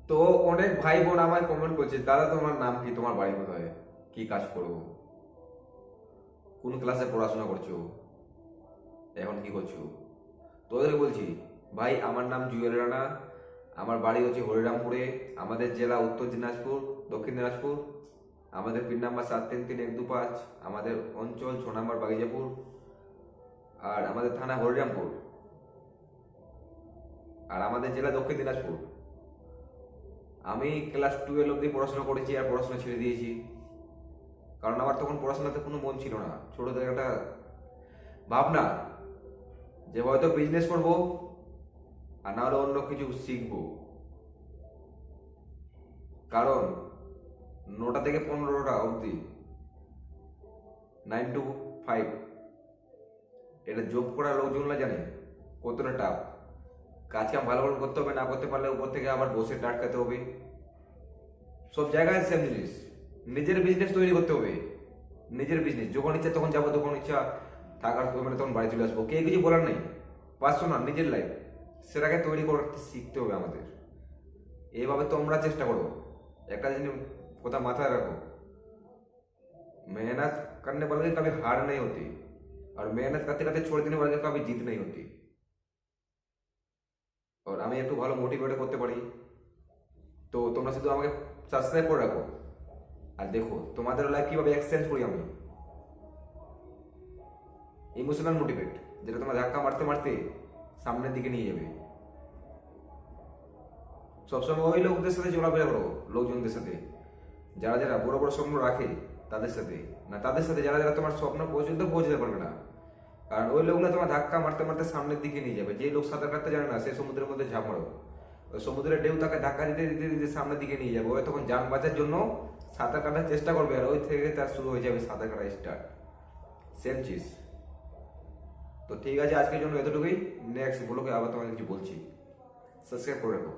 তো অনেক ভাই বোন আমায় কমেন্ট করছে, দাদা তোমার নাম কি, তোমার বাড়ি কোথায়, কি কাজ করো, কোন ক্লাসে পড়াশোনা করছো, এখন কি করছো। তোদের বলছি, ভাই আমার নাম জুয়েল রানা, আমার বাড়ি হচ্ছে হরিরামপুরে, আমাদের জেলা উত্তর দিনাজপুর, দক্ষিণ দিনাজপুর, আমাদের পিন নাম্বার 733125, আমাদের অঞ্চল 6 নম্বর বাগিজাপুর, আর আমাদের থানা হরিরামপুর, আর আমাদের জেলা দক্ষিণ দিনাজপুর। আমি ক্লাস 12 অবধি পড়াশোনা করেছি আর পড়াশোনা ছেড়ে দিয়েছি, কারণ আমার তখন পড়াশোনাতে কোনো মন ছিল না। ছোট থেকে একটা ভাবনা যে হয়তো বিজনেস করব, আর না হলে অন্য কিছু শিখবো। কারণ 9টা থেকে 15টা অবধি, 9 to 5, এটা জব করা লোকজনরা জানে কতটা টাফ। কাজ কাম ভালো করে করতে হবে, না করতে পারলে উপর থেকে আবার বসে ডাট খেতে হবে। সব জায়গায় সেম জিনিস, নিজের বিজনেস তৈরি করতে হবে। নিজের বিজনেস যখন ইচ্ছা তখন যাবো, তখন ইচ্ছা থাকার মানে তখন বাড়ি চলে আসবো, কে কিছু বলার নেই। পার্সোনাল নিজের লাইফ, সেটাকে তৈরি করতে শিখতে হবে আমাদের। এইভাবে তোমরা চেষ্টা করো। একটা জিনিস কথা माथा रखो, मेहनत करने वाले की कभी हार नहीं होती, और मेहनत करते करते छोड़ देने वाले की कभी जीत नहीं होती। और আমি একটু ভালো মোটিভেট করতে পারি, তো তোমরা শুধু আমাকে সাবস্ক্রাইব করে রাখো। আর দেখো তোমাদের লাইফ কিভাবে এক্সচেঞ্জ করি আমি, ইমোশনাল মোটিভেট, যেটা তোমার ধাক্কা মারতে মারতে সামনের দিকে নিয়ে যাবে। সবসময় ওই লোকদের সাথে চলাফেরা করো, লোকজনদের সাথে যারা যারা বড় বড় স্বপ্ন রাখে, তাদের সাথে না, তাদের সাথে যারা যারা তোমার স্বপ্ন পর্যন্ত পৌঁছতে পারবে না। কারণ ওই লোকগুলো তোমার ধাক্কা মারতে মারতে সামনের দিকে নিয়ে যাবে। যে লোক সাঁতার কাটতে জানে না, সে সমুদ্রের মধ্যে ঝাঁপ মারো, ওই সমুদ্রের ঢেউ তাকে ধাক্কা দিতে দিতে দিতে সামনের দিকে নিয়ে যাবে। ওই তখন যান বাঁচার জন্য সাঁতার কাটার চেষ্টা করবে, আর ওই থেকে তার শুরু হয়ে যাবে সাঁতার কাটা স্টার্ট। Same cheese. তো ঠিক আছে, আজকের জন্য এতটুকুই। নেক্সট ব্লগে আবার তোমাকে কিছু বলছি, সাবস্ক্রাইব করে রাখো।